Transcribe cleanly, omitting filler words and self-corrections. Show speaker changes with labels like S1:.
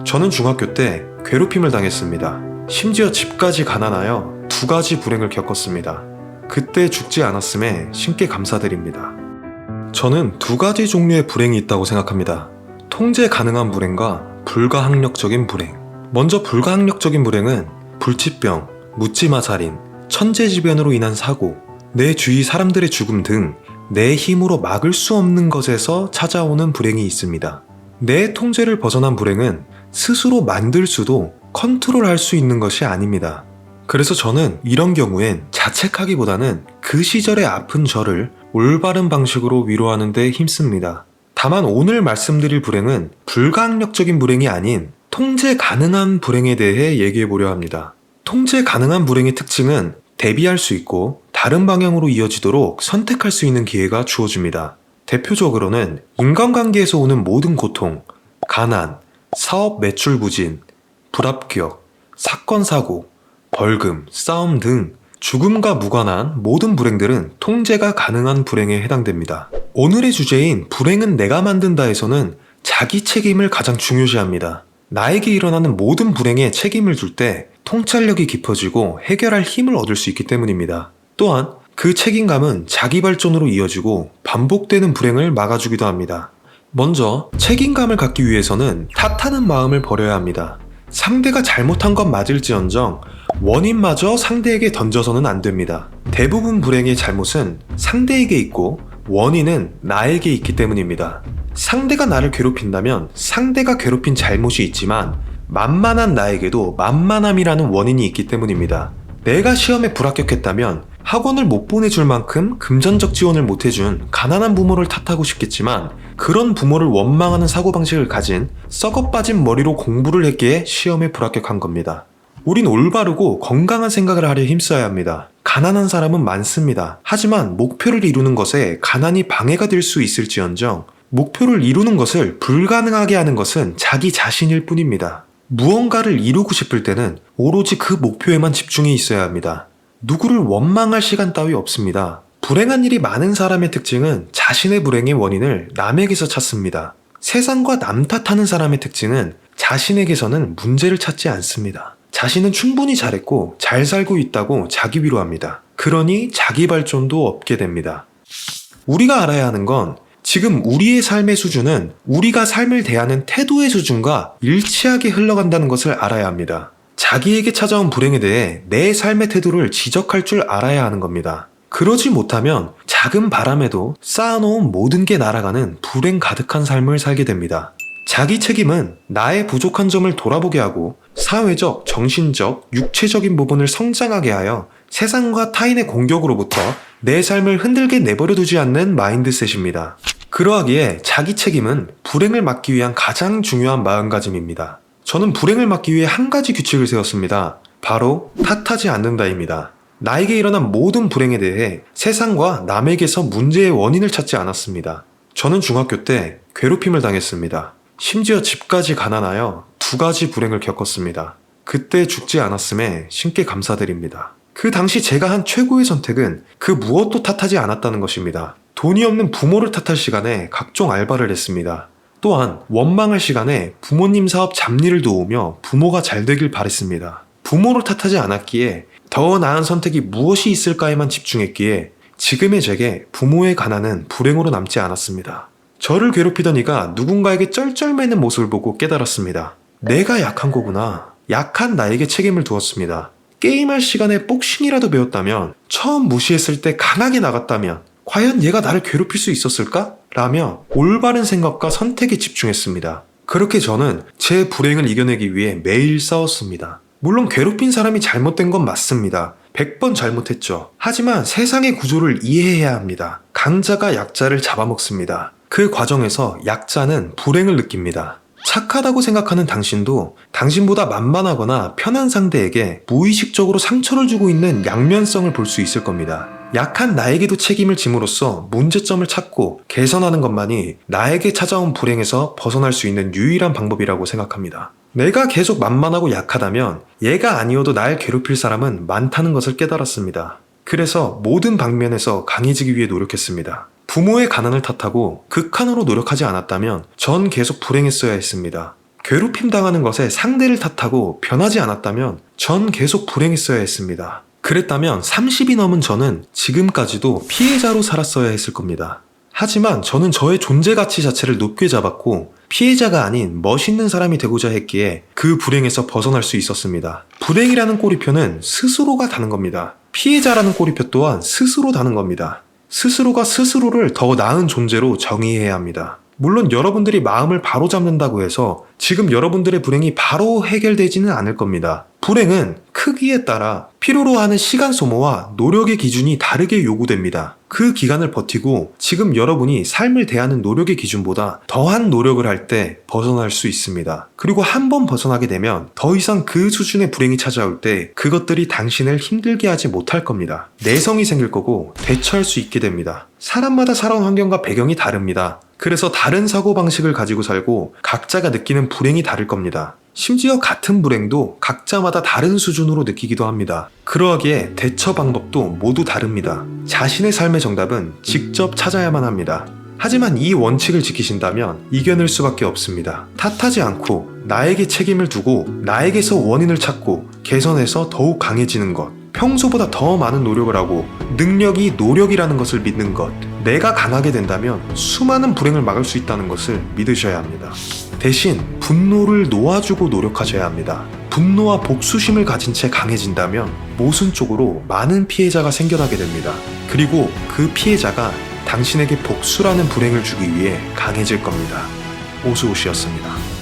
S1: 저는 중학교 때 괴롭힘을 당했습니다. 심지어 집까지 가난하여 2가지 불행을 겪었습니다. 그때 죽지 않았음에 신께 감사드립니다. 저는 2가지 종류의 불행이 있다고 생각합니다. 통제 가능한 불행과 불가항력적인 불행. 먼저 불가항력적인 불행은 불치병, 묻지마 살인, 천재지변으로 인한 사고, 내 주위 사람들의 죽음 등 내 힘으로 막을 수 없는 것에서 찾아오는 불행이 있습니다. 내 통제를 벗어난 불행은 스스로 만들 수도 컨트롤할 수 있는 것이 아닙니다. 그래서 저는 이런 경우엔 자책하기보다는 그 시절의 아픈 저를 올바른 방식으로 위로하는 데 힘씁니다. 다만 오늘 말씀드릴 불행은 불가항력적인 불행이 아닌 통제 가능한 불행에 대해 얘기해 보려 합니다. 통제 가능한 불행의 특징은 대비할 수 있고 다른 방향으로 이어지도록 선택할 수 있는 기회가 주어집니다. 대표적으로는 인간관계에서 오는 모든 고통, 가난, 사업 매출 부진, 불합격, 사건 사고, 벌금, 싸움 등 죽음과 무관한 모든 불행들은 통제가 가능한 불행에 해당됩니다. 오늘의 주제인 불행은 내가 만든다에서는 자기 책임을 가장 중요시합니다. 나에게 일어나는 모든 불행에 책임을 줄 때 통찰력이 깊어지고 해결할 힘을 얻을 수 있기 때문입니다. 또한 그 책임감은 자기 발전으로 이어지고 반복되는 불행을 막아주기도 합니다. 먼저 책임감을 갖기 위해서는 탓하는 마음을 버려야 합니다. 상대가 잘못한 건 맞을지언정 원인마저 상대에게 던져서는 안 됩니다. 대부분 불행의 잘못은 상대에게 있고 원인은 나에게 있기 때문입니다. 상대가 나를 괴롭힌다면 상대가 괴롭힌 잘못이 있지만 만만한 나에게도 만만함이라는 원인이 있기 때문입니다. 내가 시험에 불합격했다면 학원을 못 보내줄 만큼 금전적 지원을 못해준 가난한 부모를 탓하고 싶겠지만 그런 부모를 원망하는 사고방식을 가진 썩어빠진 머리로 공부를 했기에 시험에 불합격한 겁니다. 우린 올바르고 건강한 생각을 하려 힘써야 합니다. 가난한 사람은 많습니다. 하지만 목표를 이루는 것에 가난이 방해가 될 수 있을지언정 목표를 이루는 것을 불가능하게 하는 것은 자기 자신일 뿐입니다. 무언가를 이루고 싶을 때는 오로지 그 목표에만 집중해 있어야 합니다. 누구를 원망할 시간 따위 없습니다. 불행한 일이 많은 사람의 특징은 자신의 불행의 원인을 남에게서 찾습니다. 세상과 남 탓하는 사람의 특징은 자신에게서는 문제를 찾지 않습니다. 자신은 충분히 잘했고 잘 살고 있다고 자기 위로합니다. 그러니 자기 발전도 없게 됩니다. 우리가 알아야 하는 건 지금 우리의 삶의 수준은 우리가 삶을 대하는 태도의 수준과 일치하게 흘러간다는 것을 알아야 합니다. 자기에게 찾아온 불행에 대해 내 삶의 태도를 지적할 줄 알아야 하는 겁니다. 그러지 못하면 작은 바람에도 쌓아놓은 모든 게 날아가는 불행 가득한 삶을 살게 됩니다. 자기 책임은 나의 부족한 점을 돌아보게 하고 사회적, 정신적, 육체적인 부분을 성장하게 하여 세상과 타인의 공격으로부터 내 삶을 흔들게 내버려 두지 않는 마인드셋입니다. 그러하기에 자기 책임은 불행을 막기 위한 가장 중요한 마음가짐입니다. 저는 불행을 막기 위해 한 가지 규칙을 세웠습니다. 바로 탓하지 않는다입니다. 나에게 일어난 모든 불행에 대해 세상과 남에게서 문제의 원인을 찾지 않았습니다. 저는 중학교 때 괴롭힘을 당했습니다. 심지어 집까지 가난하여 2가지 불행을 겪었습니다. 그때 죽지 않았음에 신께 감사드립니다. 그 당시 제가 한 최고의 선택은 그 무엇도 탓하지 않았다는 것입니다. 돈이 없는 부모를 탓할 시간에 각종 알바를 했습니다. 또한 원망할 시간에 부모님 사업 잡일을 도우며 부모가 잘 되길 바랬습니다. 부모를 탓하지 않았기에 더 나은 선택이 무엇이 있을까에만 집중했기에 지금의 제게 부모의 가난은 불행으로 남지 않았습니다. 저를 괴롭히던 이가 누군가에게 쩔쩔매는 모습을 보고 깨달았습니다. 내가 약한 거구나. 약한 나에게 책임을 두었습니다. 게임할 시간에 복싱이라도 배웠다면, 처음 무시했을 때 강하게 나갔다면 과연 얘가 나를 괴롭힐 수 있었을까? 라며 올바른 생각과 선택에 집중했습니다. 그렇게 저는 제 불행을 이겨내기 위해 매일 싸웠습니다. 물론 괴롭힌 사람이 잘못된 건 맞습니다. 100번 잘못했죠. 하지만 세상의 구조를 이해해야 합니다. 강자가 약자를 잡아먹습니다. 그 과정에서 약자는 불행을 느낍니다. 착하다고 생각하는 당신도 당신보다 만만하거나 편한 상대에게 무의식적으로 상처를 주고 있는 양면성을 볼 수 있을 겁니다. 약한 나에게도 책임을 짐으로써 문제점을 찾고 개선하는 것만이 나에게 찾아온 불행에서 벗어날 수 있는 유일한 방법이라고 생각합니다. 내가 계속 만만하고 약하다면 얘가 아니어도 날 괴롭힐 사람은 많다는 것을 깨달았습니다. 그래서 모든 방면에서 강해지기 위해 노력했습니다. 부모의 가난을 탓하고 극한으로 노력하지 않았다면 전 계속 불행했어야 했습니다. 괴롭힘 당하는 것에 상대를 탓하고 변하지 않았다면 전 계속 불행했어야 했습니다. 그랬다면 30이 넘은 저는 지금까지도 피해자로 살았어야 했을 겁니다. 하지만 저는 저의 존재 가치 자체를 높게 잡았고 피해자가 아닌 멋있는 사람이 되고자 했기에 그 불행에서 벗어날 수 있었습니다. 불행이라는 꼬리표는 스스로가 다는 겁니다. 피해자라는 꼬리표 또한 스스로 다는 겁니다. 스스로가 스스로를 더 나은 존재로 정의해야 합니다. 물론 여러분들이 마음을 바로잡는다고 해서 지금 여러분들의 불행이 바로 해결되지는 않을 겁니다. 불행은 크기에 따라 필요로 하는 시간 소모와 노력의 기준이 다르게 요구됩니다. 그 기간을 버티고 지금 여러분이 삶을 대하는 노력의 기준보다 더한 노력을 할 때 벗어날 수 있습니다. 그리고 한 번 벗어나게 되면 더 이상 그 수준의 불행이 찾아올 때 그것들이 당신을 힘들게 하지 못할 겁니다. 내성이 생길 거고 대처할 수 있게 됩니다. 사람마다 살아온 환경과 배경이 다릅니다. 그래서 다른 사고방식을 가지고 살고 각자가 느끼는 불행이 다를 겁니다. 심지어 같은 불행도 각자마다 다른 수준으로 느끼기도 합니다. 그러하기에 대처 방법도 모두 다릅니다. 자신의 삶의 정답은 직접 찾아야만 합니다. 하지만 이 원칙을 지키신다면 이겨낼 수밖에 없습니다. 탓하지 않고 나에게 책임을 두고 나에게서 원인을 찾고 개선해서 더욱 강해지는 것, 평소보다 더 많은 노력을 하고 능력이 노력이라는 것을 믿는 것, 내가 강하게 된다면 수많은 불행을 막을 수 있다는 것을 믿으셔야 합니다. 대신 분노를 놓아주고 노력하셔야 합니다. 분노와 복수심을 가진 채 강해진다면 모순 쪽으로 많은 피해자가 생겨나게 됩니다. 그리고 그 피해자가 당신에게 복수라는 불행을 주기 위해 강해질 겁니다. 오수오시였습니다.